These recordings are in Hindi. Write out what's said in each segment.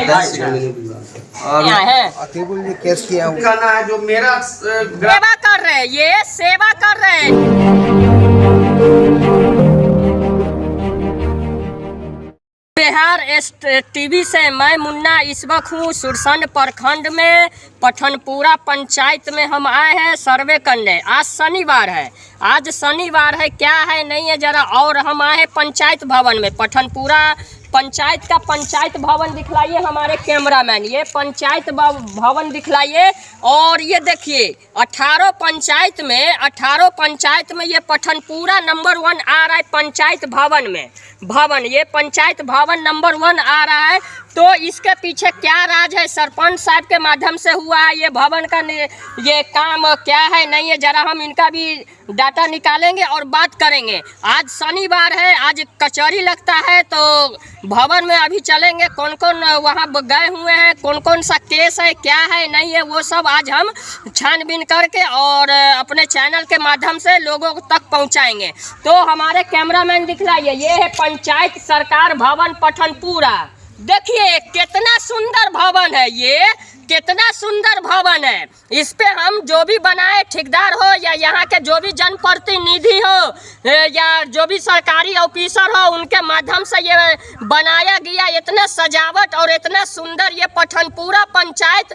यहाँ है अतीबुल जी केस किया गाना है जो मेरा सेवा कर रहे हैं, ये सेवा कर रहे हैं। बिहार टीवी से मैं मुन्ना इस वक्त हूँ सुरसंड प्रखंड में पठनपुरा पंचायत में हम आए हैं सर्वे करने। आज शनिवार है, आज शनिवार है, क्या है नहीं है जरा। और हम आए हैं पंचायत भवन में, पठनपुरा पंचायत का पंचायत भवन दिखलाइए हमारे कैमरामैन, ये पंचायत भवन दिखलाइए। और ये देखिए 18 पंचायत में ये पठनपुरा नंबर 1 आ रहा है पंचायत भवन में। ये पंचायत भवन नंबर 1 आ रहा है। तो इसके पीछे क्या राज है, सरपंच साहब के माध्यम से हुआ है ये भवन का ये काम, क्या है नहीं है जरा हम इनका भी डाटा निकालेंगे और बात करेंगे। आज शनिवार है, आज कचहरी लगता है, तो भवन में अभी चलेंगे, कौन कौन वहाँ गए हुए हैं, कौन कौन सा केस है, क्या है नहीं है, वो सब आज हम छानबीन करके और अपने चैनल के माध्यम से लोगों तक पहुँचाएंगे। तो हमारे कैमरामैन दिखलाइए, ये है पंचायत सरकार भवन पठनपुरा। देखिए कितना सुंदर भवन है, ये कितना सुंदर भवन है। इस पे हम जो भी बनाए, ठेकेदार हो या यहाँ के जो भी जनप्रतिनिधि हो या जो भी सरकारी ऑफिसर हो, उनके माध्यम से ये बनाया गया। इतना सजावट और इतना सुंदर ये पठनपुरा पंचायत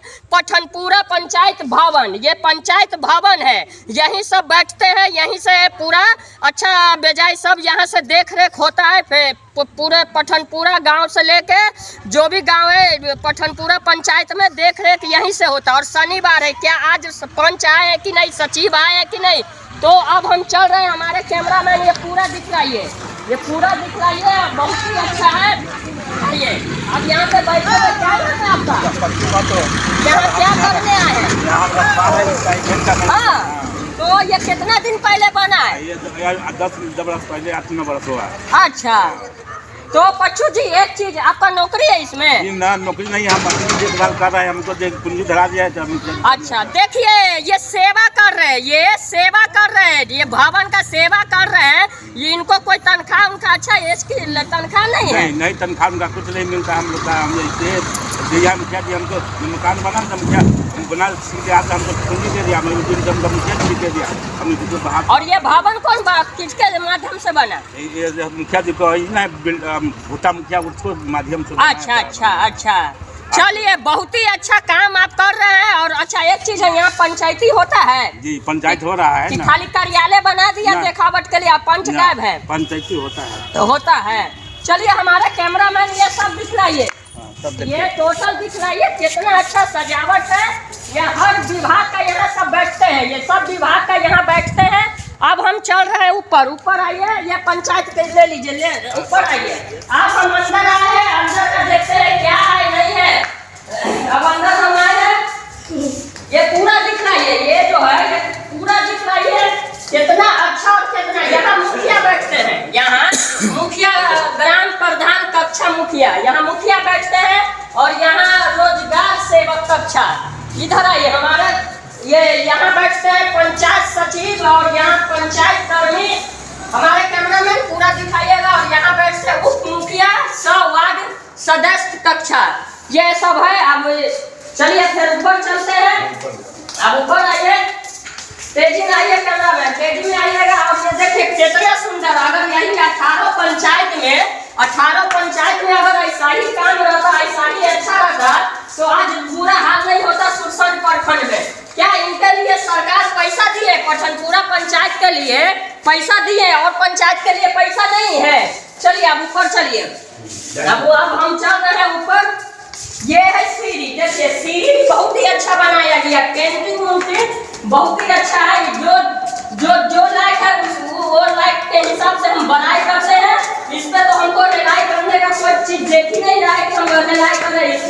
भवन, ये पंचायत भवन है। यहीं सब बैठते हैं, यहीं से पूरा अच्छा बेजाय सब यहाँ से देख रेख होता है। फिर पूरे पठनपुरा गांव से लेके जो भी गांव है पठनपुरा पंचायत में देख रेख यहीं से होता है। और शनिवार है, क्या आज पंच आए हैं कि नहीं, सचिव आए हैं कि नहीं। तो अब हम चल रहे हैं, हमारे कैमरामैन ये पूरा दिखलाइए, ये पूरा दिखलाइए, बहुत ही अच्छा है। ये अब यहाँ पे बैठे हुए क्या है आपका, यहाँ क्या करने आए हैं? हाँ, तो ये कितना दिन पहले बना है? ये 10 बरस पहले, 8-9 बरस हुआ। अच्छा, तो पच्चू जी एक चीज, आपका नौकरी है इसमें? जी ना, नौकरी नहीं, हम देखभाल कर रहे हैं, हमको पूंजी धरा दिया है। अच्छा, देखिए ये सेवा कर रहे हैं, ये सेवा कर रहे हैं, ये भवन का सेवा कर रहे हैं। ये इनको कोई तनख्वाह उनका अच्छा इसकी तनख्वाह नहीं है? नहीं, तनख्वाह उनका कुछ नहीं मिलता। हम लोग का मुखिया जी हमको मकान बना, मुखिया बना आता, हमको पूंजी दे दिया, मुखिया जी दे दिया। और ये भवन कौन किसके माध्यम से बना? मुखिया जी को भूटा मुखिया, उसको माध्यम से। अच्छा, चलिए बहुत ही अच्छा काम आप कर रहे हैं। और अच्छा एक चीज है, यहाँ पंचायती होता है? जी, पंचायत हो रहा है ना। खाली कार्यालय बना दिया देखावट के लिए, आप पंच गायब है? पंचायती होता है, तो होता है। चलिए हमारे कैमरामैन ये सब दिखलाइए, ये टोटल दिखलाइए, कितना अच्छा सजावट है। ये हर विभाग का यहाँ सब बैठते हैं, ये सब विभाग का यहाँ बैठते हैं। अब हम चल रहे हैं ऊपर आइए, ये पंचायत के ले लीजिए, ऊपर आइए। अब हम अंदर आए हैं, अंदर का देखते हैं क्या है नहीं है। अब अंदर हम आए हैं, ये पूरा दिखलाइए, ये जो है ये पूरा दिखलाइए, कितना अच्छा और कितना। यहाँ मुखिया बैठते हैं, यहाँ मुखिया, ग्राम प्रधान कक्षा मुखिया, यहाँ मुखिया बैठते हैं। और यहाँ रोजगार सेवक कक्षा, इधर आइए हमारा, ये यहाँ बैठते हैं पंचायत सचिव और यहाँ पंचायत कर्मी। हमारे कैमरामैन पूरा दिखाइएगा। और यहाँ बैठते हैं उप मुखिया, वार्ड सदस्य कक्षा, ये सब है। अब चलिए फिर ऊपर चलते हैं। अब ऊपर आइए, तेजी में आइए कैमरामैन, तेजी में आइएगा। और ये देखिए कितना सुंदर, अगर यही 18 पंचायत में अगर ऐसा ही काम रहता, ऐसा ही अच्छा रहता, तो आज बुरा हाल नहीं होता सुरसंड प्रखंड में। क्या इनके लिए सरकार पैसा दिए, पठनपुरा पंचायत के लिए पैसा दिए और पंचायत के लिए पैसा नहीं है? चलिए अब ऊपर चलिए। अब हम चल रहे हैं ऊपर। ये है सीढ़ी, देखिए सीढ़ी भी बहुत ही अच्छा बनाया गया, पेंटिंग बहुत ही अच्छा है। जो लाइट है वो लाइट के हिसाब से हम बनाई करते हैं। इस पे तो हमको रिलाई करने का कोई चीज देख ही नहीं रहा है कि हम रिलाई कर रहे हैं। इस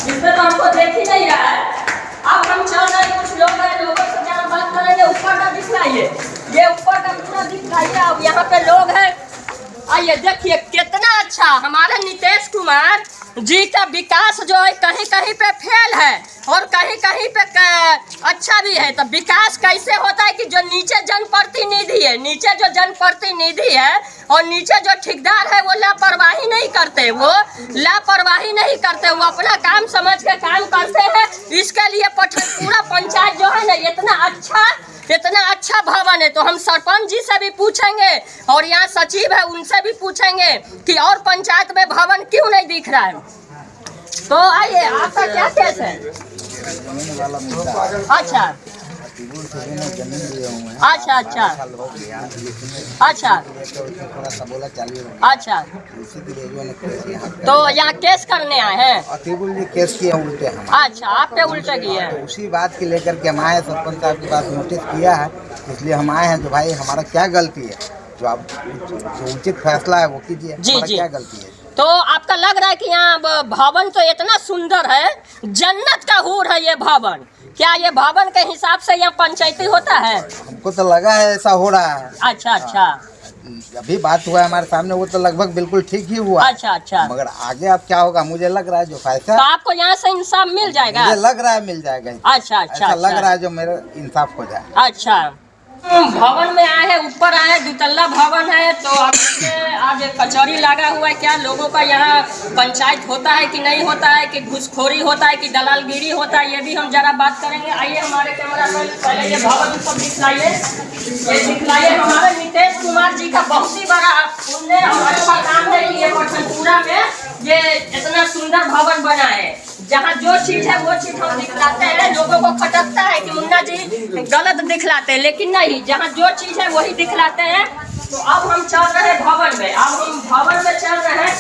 पे तो हमको देख ही नहीं रहा है। अब हम चल रहे हैं, कुछ लोग हैं, लोगों से जरा बात करेंगे। ऊपर का दिखलाइए, ये ऊपर का पूरा दिखलाइए। अब यहाँ पे लोग हैं, आइए देखिए कितना अच्छा हमारे नीतीश कुमार कुमार जी का विकास जो है कहीं कहीं पे फेल है और कहीं कहीं पे अच्छा भी है। तो विकास कैसे होता है कि जो नीचे जनप्रतिनिधि है, नीचे जो जनप्रतिनिधि है और नीचे जो ठेकेदार है वो लापरवाही नहीं करते, वो लापरवाही नहीं करते, वो अपना काम समझ के काम करते हैं। इसके लिए पूरा पंचायत जो है ना इतना अच्छा भवन है। तो हम सरपंच जी से भी पूछेंगे और यहाँ सचिव है उनसे भी पूछेंगे कि और पंचायत में भवन क्यों नहीं दिख रहा है। तो आइए, आपका क्या केस है? अच्छा अच्छा अच्छा अच्छा अच्छा, तो यहाँ केस करने आए हैं? केस किए उल्टे हम। अच्छा, आप पे उल्टे किए हैं। उसी बात के लेकर के हम आए, सरपंच साहब के पास नोटिस किया है, इसलिए हम आए हैं। जो भाई हमारा क्या गलती है, जो आप जो उचित फैसला है वो कीजिए। जी जी, क्या गलती है? तो आपका लग रहा है कि यहाँ भवन तो इतना सुंदर है, जन्नत का हूर है ये भवन। क्या ये भवन के हिसाब से यहाँ पंचायती होता है? हमको तो लगा है ऐसा हो रहा है। अच्छा अच्छा, अभी बात हुआ है हमारे सामने, वो तो लगभग बिल्कुल ठीक ही हुआ। अच्छा अच्छा, मगर आगे अब क्या होगा मुझे लग रहा है जो फैसला, तो आपको यहाँ से इंसाफ मिल जाएगा? मुझे लग रहा है मिल जाएगा। अच्छा अच्छा, ऐसा लग रहा है जो मेरा इंसाफ हो जाए। अच्छा, भवन में आए हैं, ऊपर आए हैं, 2 तल्ला भवन है। तो आज कचौरी लगा हुआ है। क्या लोगों का यहाँ पंचायत होता है कि नहीं होता है, कि घुसखोरी होता है कि दलालगिरी होता है, ये भी हम जरा बात करेंगे। आइए हमारे कैमरा मैन, पहले ये भवन ऊपर दिखलाइए, ये दिखलाइए। हमारे नीतीश कुमार जी का बहुत ही बड़ा पुण्य और अच्छा काम है कि ये पठनपुरा में ये इतना सुंदर भवन बना है। जहाँ जो चीज है वो चीज हम दिखलाते हैं। लोगों को खटकता है कि मुन्ना जी गलत दिखलाते हैं, लेकिन नहीं, जहाँ जो चीज है वही दिखलाते हैं। तो अब हम चल रहे हैं भवन में, अब हम भवन में चल रहे हैं।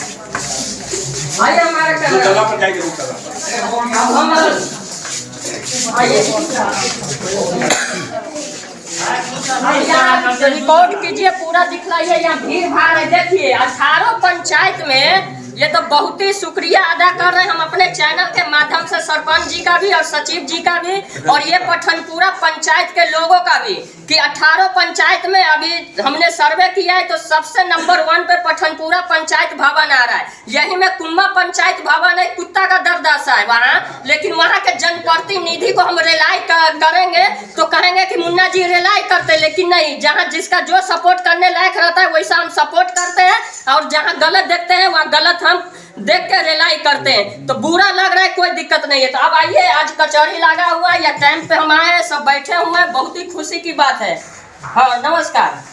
आइए हमारे कैमरा, अब हम आइए रिकॉर्ड कीजिए, पूरा दिखलाइए। यहाँ भीड़ भाड़ है, देखिए 18 पंचायत में। ये तो बहुत ही शुक्रिया अदा कर रहे हैं हम अपने चैनल के माध्यम से, सरपंच जी का भी और सचिव जी का भी, और ये पठनपुरा पंचायत के लोगों का भी, कि 18 पंचायत में अभी हमने सर्वे किया है तो सबसे नंबर 1 पे पठनपुरा पंचायत भवन आ रहा है। यही में कुम्मा पंचायत भवन है, कुत्ता का दरदासा है वहाँ। लेकिन वहाँ के जनप्रतिनिधि को हम रिलाई करेंगे तो कहेंगे कि मुन्ना जी रिलाई करते, लेकिन नहीं, जहाँ जिसका जो सपोर्ट करने लायक रहता है वैसा हम सपोर्ट करते हैं, और जहाँ गलत देखते हैं वहाँ गलत हम देख के रिलाई करते हैं। तो बुरा लग रहा है, कोई दिक्कत नहीं है। तो अब आइए, आज कचौरी लगा हुआ है, या टाइम पे हम आए हैं, सब बैठे हुए हैं, बहुत ही खुशी की बात है। हाँ नमस्कार,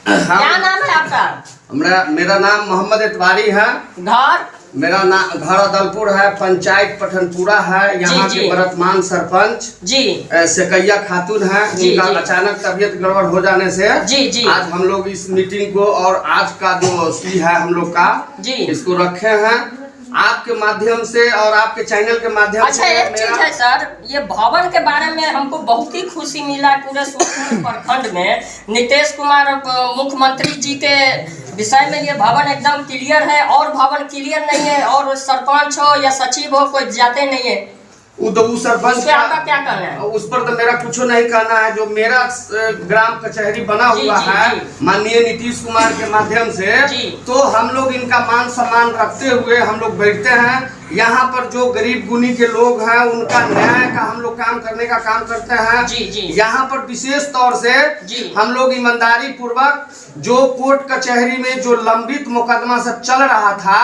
क्या नाम है आपका? मेरा नाम मोहम्मद इतवारी है। घर? मेरा नाम घर अदलपुर है, पंचायत पठनपुरा है। यहाँ के वर्तमान सरपंच जी सेकैया खातून है। उनका अचानक तबीयत गड़बड़ हो जाने से जी आज हम लोग इस मीटिंग को और आज का जो सी है हम लोग का जी इसको रखे हैं आपके माध्यम से और आपके चैनल के माध्यम से। अच्छा, एक चीज है सर, ये भवन के बारे में हमको बहुत ही खुशी मिला है। पूरे सोनपुर प्रखंड में नीतीश कुमार मुख्यमंत्री जी के विषय में ये भवन एकदम क्लियर है, और भवन क्लियर नहीं है, और सरपंच हो या सचिव हो कोई जाते नहीं है। सरपंच पे आपका क्या कहना है? उस पर तो मेरा कुछ नहीं कहना है। जो मेरा ग्राम कचहरी बना हुआ है माननीय नीतीश कुमार के माध्यम से, तो हम लोग इनका मान सम्मान रखते हुए हम लोग बैठते हैं। यहाँ पर जो गरीब गुनी के लोग हैं उनका न्याय का हम लोग काम करने का काम करते हैं। यहाँ पर विशेष तौर से हम लोग ईमानदारी पूर्वक जो कोर्ट कचहरी में जो लंबित मुकदमा सब चल रहा था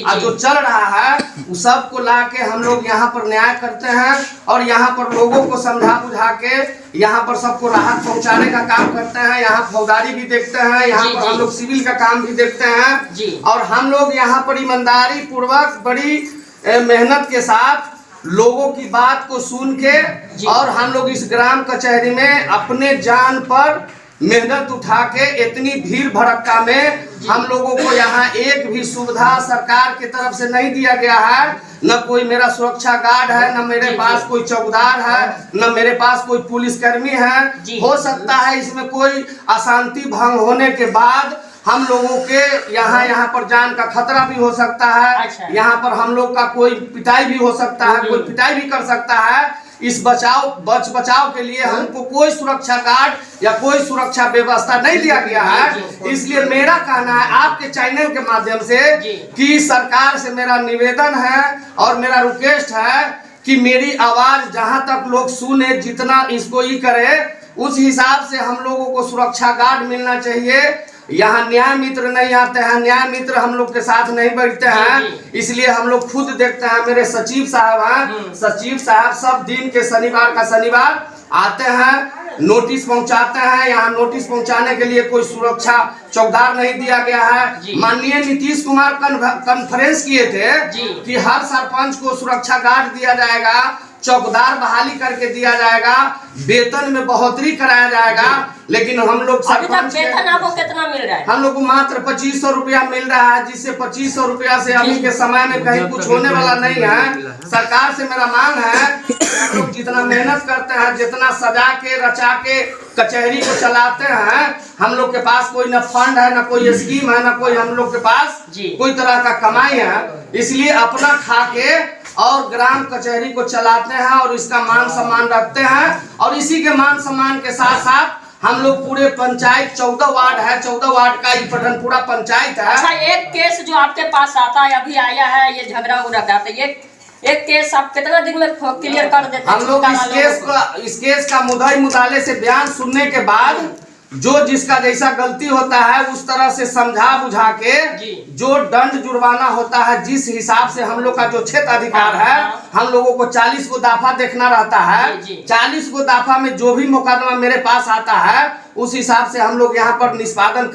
और जो चल रहा है उस सब को ला के हम लोग यहाँ पर न्याय करते हैं, और यहाँ पर लोगों को समझा बुझा के यहाँ पर सबको राहत पहुँचाने का काम करते हैं। यहाँ फौजदारी भी देखते हैं, यहाँ पर हम लोग सिविल का काम भी देखते हैं, और हम लोग यहाँ पर ईमानदारी पूर्वक बड़ी मेहनत के साथ लोगों की बात को सुन के, और हम लोग इस ग्राम कचहरी में अपने जान पर मेहनत उठा के इतनी भीड़ भड़क्का में हम लोगों को यहाँ एक भी सुविधा सरकार की तरफ से नहीं दिया गया है। न कोई मेरा सुरक्षा गार्ड है, न मेरे पास कोई चौकीदार है, न मेरे पास कोई पुलिसकर्मी है। हो सकता है इसमें कोई अशांति भंग होने के बाद हम लोगों के यहाँ पर जान का खतरा भी हो सकता है। यहाँ पर हम लोग का कोई पिटाई भी हो सकता है, कोई पिटाई भी कर सकता है। इस बचाव के लिए हमको कोई सुरक्षा गार्ड या कोई सुरक्षा व्यवस्था नहीं दिया गया है। इसलिए मेरा कहना है आपके चैनल के माध्यम से कि सरकार से मेरा निवेदन है और मेरा रिक्वेस्ट है कि मेरी आवाज जहां तक लोग सुने, जितना इसको ही करे, उस हिसाब से हम लोगों को सुरक्षा गार्ड मिलना चाहिए। यहाँ न्याय मित्र नहीं आते हैं, न्याय मित्र हम लोग के साथ नहीं बैठते हैं, इसलिए हम लोग खुद देखते हैं। मेरे सचिव साहब हैं, सचिव साहब सब दिन के शनिवार का शनिवार आते हैं, नोटिस पहुंचाते हैं। यहाँ नोटिस पहुंचाने के लिए कोई सुरक्षा चौकीदार नहीं दिया गया है। माननीय नीतीश कुमार कॉन्फ्रेंस किए थे कि हर सरपंच को सुरक्षा गार्ड दिया जाएगा, चौकीदार बहाली करके दिया जाएगा, वेतन में बढ़ोतरी कराया जाएगा। लेकिन हम लोग सरपंच वेतन आपको कितना मिल रहा है? हम लोग को मात्र 2500 रुपया मिल रहा है, जिससे 2500 रुपया से अभी के समय में कहीं कुछ होने वाला नहीं है। सरकार से मेरा मांग है हम लोग जितना मेहनत करते हैं, जितना सजा के रचा के कचहरी को चलाते हैं, हम लोग के पास कोई न फंड है, न कोई स्कीम है, न कोई हम लोग के पास कोई तरह का कमाई है। इसलिए अपना खा के और ग्राम कचहरी को चलाते हैं और इसका मान सम्मान रखते हैं। और इसी के मान सम्मान के साथ साथ हम लोग पूरे पंचायत 14 वार्ड है, 14 वार्ड का ये पठनपुरा पंचायत है। अच्छा, एक केस जो आपके पास आता है, अभी आया है, ये झगड़ा उगड़ा का, एक केस आप कितना दिन में क्लियर कर देते हैं? हम लोग इस केस का मुद्दई मुताले से बयान सुनने के बाद जो जिसका जैसा गलती होता है उस तरह से समझा बुझा के जो दंड जुर्माना होता है, जिस हिसाब से हम लोग का जो क्षेत्र अधिकार है, हम लोगों को 40 को दफा देखना रहता है। 40 को दफा में जो भी मुकदमा मेरे पास आता है उस हिसाब से हम लोग यहाँ पर निष्पादन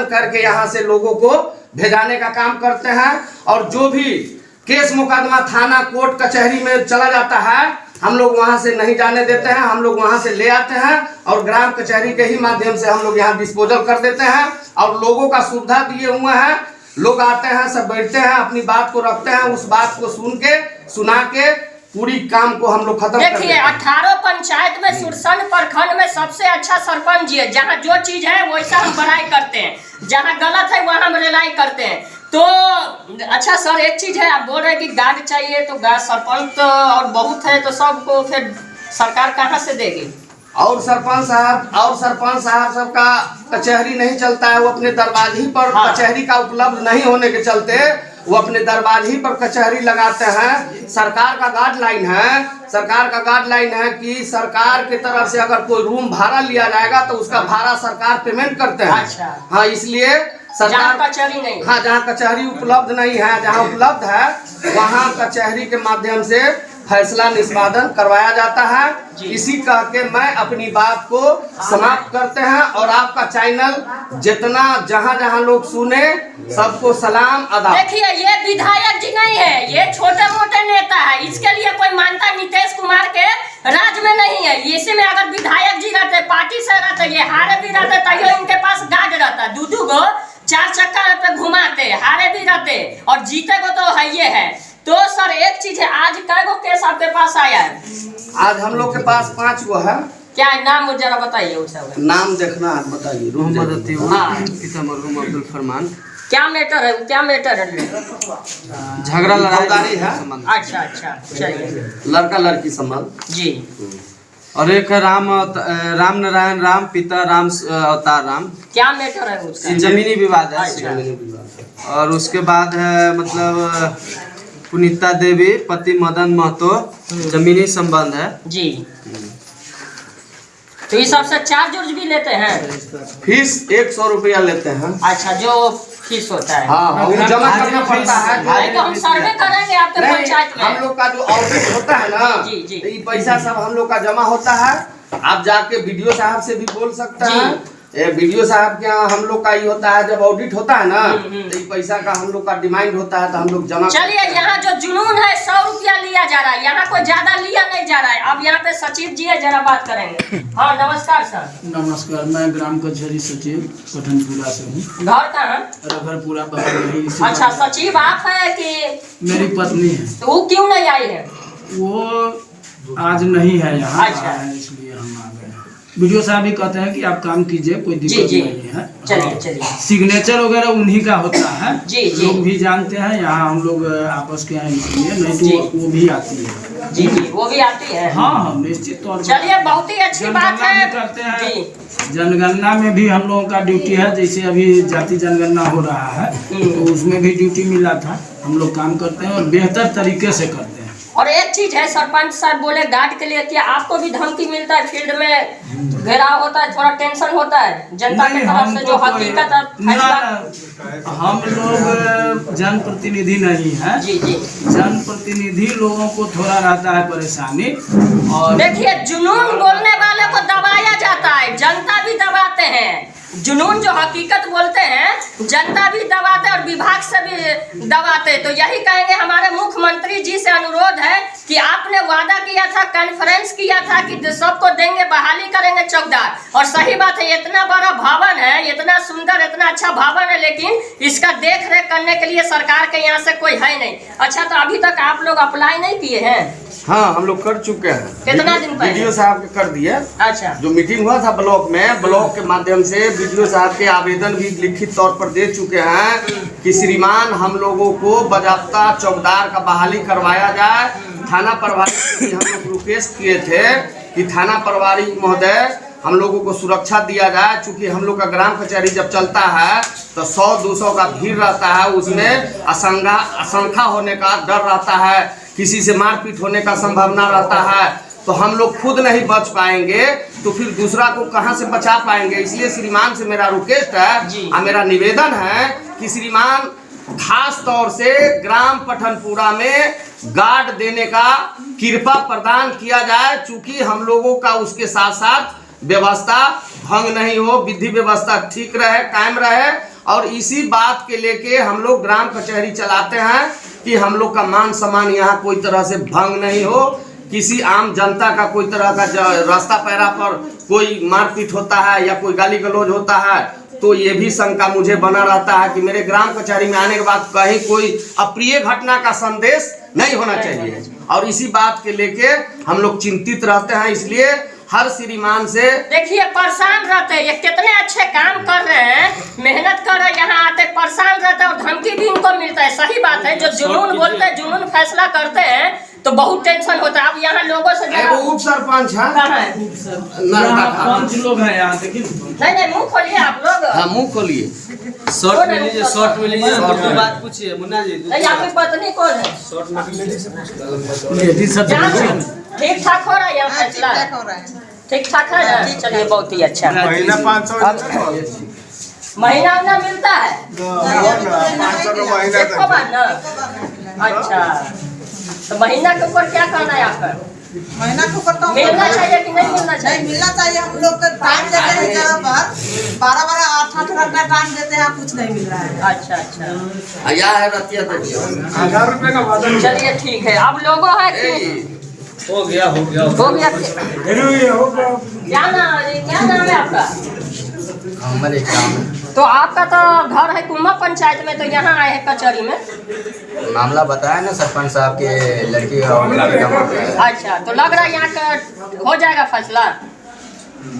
करके यहाँ से लोगों को भेजाने का काम करते हैं। और जो भी केस मुकदमा थाना कोर्ट कचहरी में चला जाता है, हम लोग वहां से नहीं जाने देते हैं, हम लोग वहां से ले आते हैं और ग्राम कचहरी के ही माध्यम से हम लोग यहाँ डिस्पोजल कर देते हैं। और लोगों का सुविधा दिए हुए हैं, लोग आते हैं, सब बैठते हैं, अपनी बात को रखते हैं, उस बात को सुना के पूरी काम को हम लोग खत्म कर देते हैं। 18 पंचायत में सुरसंड प्रखंड में सबसे अच्छा सरपंच जी है। जहाँ जो चीज है वैसा हम बड़ाई करते हैं, जहाँ गलत है वहाँ हम रिलाई करते हैं। तो अच्छा सर, एक चीज है, आप बोल रहे हैं कि गार्ड चाहिए, तो गार्ड सरपंच तो और बहुत है, तो सबको फिर सरकार कहाँ से देगी? और सरपंच साहब सबका कचहरी नहीं चलता है, वो अपने दरवाजे पर कचहरी का उपलब्ध नहीं होने के चलते वो अपने दरवाजे पर कचहरी लगाते हैं। सरकार का गाइडलाइन है कि सरकार की तरफ से अगर कोई रूम भाड़ा लिया जाएगा तो उसका भाड़ा सरकार पेमेंट करते हैं। अच्छा। हाँ, इसलिए सरकार कचहरी नहीं, हाँ, जहाँ कचहरी उपलब्ध नहीं है, जहाँ उपलब्ध है वहाँ कचहरी के माध्यम से फैसला निष्पादन करवाया जाता है। इसी कह के मैं अपनी बात को समाप्त करते हैं। और आपका चैनल जितना जहाँ लोग सुने सबको सलाम अदा। देखिए, ये विधायक जी नहीं है, ये छोटे मोटे नेता है, इसके लिए कोई मानता नीतीश कुमार के राज में नहीं है। इसी में अगर विधायक जी रहते, पार्टी से रहते, ये हारे भी रहते, तो इनके पास गार्ड रहता, दू गो 4 चक्का पे घुमाते, हारे भी रहते और जीते को तो है ये है। तो सर एक चीज है, आज कै गो केस आपके पास आया है? आज हम लोग के पास 5 गो है। क्या है नाम मुझे जरा बताइए उसका नाम देखना है, बताइए। अब्दुल फरमान। क्या मैटर है, क्या मैटर है? झगड़ा लड़ाई है। अच्छा, चलिए। लड़का लड़की संबंध जी। और एक है राम नारायण राम, पिता राम अवतार राम। क्या मैटर है उसका? जमीनी विवाद है। अच्छा। और उसके बाद है मतलब पुनीता देवी पति मदन महतो, जमीनी संबंध है जी। तो ये सबसे चार्ज भी लेते हैं? फीस 100 रुपया लेते हैं। अच्छा, जो फीस होता है हाँ, वो जमा करना पड़ता है। तो हम सर्वे करेंगे आपके पंचायत में। हम लोग का जो ऑडिट होता है ना, जी। ये पैसा सब हम लोग का जमा होता है। आप जाके वीडियो साहब से भी बोल सकते हैं। वीडियो साहब के यहाँ हम लोग का ये होता है, जब ऑडिट होता है ना तो ये पैसा का हम लोग का डिमांड होता है, तो हम लोग जमा। चलिए, यहाँ जो जुनून है 100 रुपया लिया जा रहा है, यहाँ कोई ज्यादा लिया नहीं जा रहा है। अब यहाँ पे सचिव जी है, जरा बात करेंगे। हाँ, नमस्कार सर। नमस्कार, मैं ग्राम कचहरी सचिव पठनपुरा से हूँ। घर कहाँ? रघरपुरा बगल में ही। अच्छा, सचिव आप है कि मेरी पत्नी है? तो वो क्यों नहीं आई है? वो आज नहीं है यहाँ। अच्छा। इसलिए हम आ गए। वीडियो साहब भी कहते हैं कि आप काम कीजिए, कोई दिक्कत जी। नहीं है। चलिए चलिए। सिग्नेचर वगैरह उन्हीं का होता है, जी, जी। लोग भी जानते हैं, यहाँ हम लोग आपस के हैं इसलिए, नहीं जी। तो वो भी आती है। जी जी, वो भी आती है। हाँ हाँ, निश्चित तौर पर। चलिए, बहुत ही अच्छी बात जनगणना है। भी करते हैं। जी। जनगणना में भी हम लोगों का ड्यूटी है, जैसे अभी जाति जनगणना हो रहा है तो उसमें भी ड्यूटी मिला था। हम लोग काम करते हैं और बेहतर तरीके से करते हैं। और एक चीज है, सरपंच साहब बोले गार्ड के लिए कि आपको भी धमकी मिलता है, फील्ड में घेराव होता है, थोड़ा टेंशन होता है जनता की तरफ से जो हकीकत फैसला। हम लोग जनप्रतिनिधि नहीं है। जी जी। जनप्रतिनिधि लोगों को थोड़ा रहता है परेशानी। और देखिए, जुनून बोलने वाले को दबाया जाता है, जनता भी दबाते हैं। जुनून जो हकीकत बोलते हैं जनता भी दबाते और विभाग से भी दबाते। तो यही कहेंगे, हमारे मुख्यमंत्री जी से अनुरोध है कि आपने वादा किया था, कॉन्फ्रेंस किया था कि सबको देंगे, बहाली करेंगे चौकीदार। और सही बात है, इतना बड़ा भवन है, इतना सुंदर, इतना अच्छा भवन है, लेकिन इसका देख रेख करने के लिए सरकार के यहाँ से कोई है नहीं। अच्छा, तो अभी तक आप लोग अप्लाई नहीं किए हैं? हाँ, हम लोग कर चुके हैं। कितना दिन पहले? वीडियो साहब के कर दिए। अच्छा। जो मीटिंग हुआ था ब्लॉक में, ब्लॉक के माध्यम से वीडियो साहब के आवेदन भी लिखित तौर पर दे चुके हैं कि श्रीमान हम लोगों को बाज़ाब्ता चौकीदार का बहाली करवाया जाए। थाना प्रभारी हम लोग रिक्वेस्ट किए थे कि थाना प्रभारी महोदय हम लोगों को सुरक्षा दिया जाए, चूँकि हम लोग का ग्राम कचहरी जब चलता है तो 100-200 का भीड़ रहता है, उसमें आशंका होने का डर रहता है, किसी से मारपीट होने का संभावना रहता है। तो हम लोग खुद नहीं बच पाएंगे तो फिर दूसरा को कहां से बचा पाएंगे। इसलिए श्रीमान से मेरा रिक्वेस्ट है और मेरा निवेदन है कि श्रीमान खास तौर से ग्राम पठनपुरा में गार्ड देने का कृपा प्रदान किया जाए, चूँकि हम लोगों का उसके साथ साथ व्यवस्था भंग नहीं हो, विधि व्यवस्था ठीक रहे, कायम रहे। और इसी बात के लेके हम लोग ग्राम कचहरी चलाते हैं कि हम लोग का मान सम्मान यहाँ कोई तरह से भंग नहीं हो, किसी आम जनता का कोई तरह का रास्ता पैरा पर कोई मारपीट होता है या कोई गाली गलौज होता है तो ये भी शंका मुझे बना रहता है कि मेरे ग्राम कचहरी में आने के बाद कहीं कोई अप्रिय घटना का संदेश नहीं होना चाहिए। और इसी बात के लेके हम लोग चिंतित रहते हैं। इसलिए हर श्रीमान से देखिए, परेशान रहते हैं, ये कितने अच्छे काम कर रहे हैं, मेहनत कर रहे हैं, यहाँ आते परेशान रहते हैं और धमकी भी इनको मिलता है। सही बात है, जो जुनून बोलते हैं, जुनून फैसला करते हैं तो बहुत टेंशन होता है। अब यहाँ लोगों से उप सरपंच है, पांच लोग हैं यहाँ, देखिए। नहीं, मुँह खोलिए आप लोग। हाँ, मुँह खोलिए। शॉर्ट में लीजिए, शॉर्ट में लीजिए, अपनी बात पूछिए मुन्ना जी। नहीं, आपकी पत्नी कौन है? ठीक ठाक हो रहा है यहाँ फैसला? ठीक ठाक है ना? चलिए, बहुत ही अच्छा। महीना 500 महीना उना मिलता है? 500 का महीना एको बार ना? अच्छा, तो महीना के ऊपर क्या कहना है आपका? महीना के ऊपर तो मिलना चाहिए कि नहीं मिलना चाहिए? नहीं मिलना चाहिए। हम लोग को टाइम देते हैं जगह पर 12-12 8-8 घंटा टाइम देते हैं, कुछ नहीं मिल रहा है। अच्छा अच्छा। आया है रतिया तो 1000 रुपए का वादा। चलिए ठीक है। अब लोगों है कि हो गया हो गया। क्या नाम है आपका? तो आपका तो घर है कुम्मा पंचायत में, तो यहाँ आए हैं कचहरी में। मामला बताया ना सरपंच साहब के लड़की और लड़के का मामला है। अच्छा, तो लग रहा है यहाँ का हो जाएगा फैसला?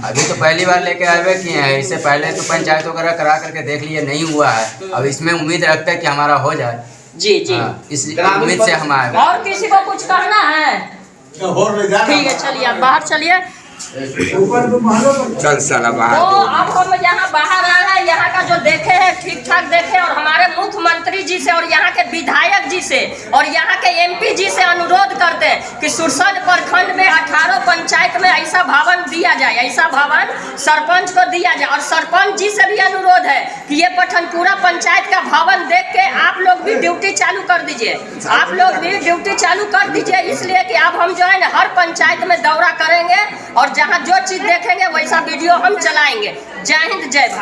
अभी तो पहली बार लेके आए हुए किए हैं, इससे पहले तो पंचायत वगैरह करा करके देख लिए, नहीं हुआ है। अब इसमें उम्मीद रखते हैं कि हमारा हो जाए। जी जी। इस उम्मीद से हम आए। और किसी को कुछ कहना है? ठीक है, चलिए आप बाहर चलिए। चल साला बाहर। तो अब हम यहाँ बाहर आ रहे हैं, यहाँ का जो देखे हैं ठीक ठाक देखे, और हमारे मुख्यमंत्री जी से और यहाँ के विधायक जी से और यहाँ के एमपी जी से अनुरोध करते हैं कि सुरसद प्रखंड में 18 पंचायत में ऐसा भवन दिया जाए, ऐसा भवन सरपंच को दिया जाए। और सरपंच जी से भी अनुरोध है कि ये पठनपुरा पंचायत का भवन देख के आप लोग भी ड्यूटी चालू कर दीजिए, आप लोग भी ड्यूटी चालू कर दीजिए। इसलिए कि अब हम जो है ना हर पंचायत में दौरा करेंगे और जहाँ जो चीज़ देखेंगे वैसा वीडियो हम चलाएंगे। जय हिंद, जय भारत।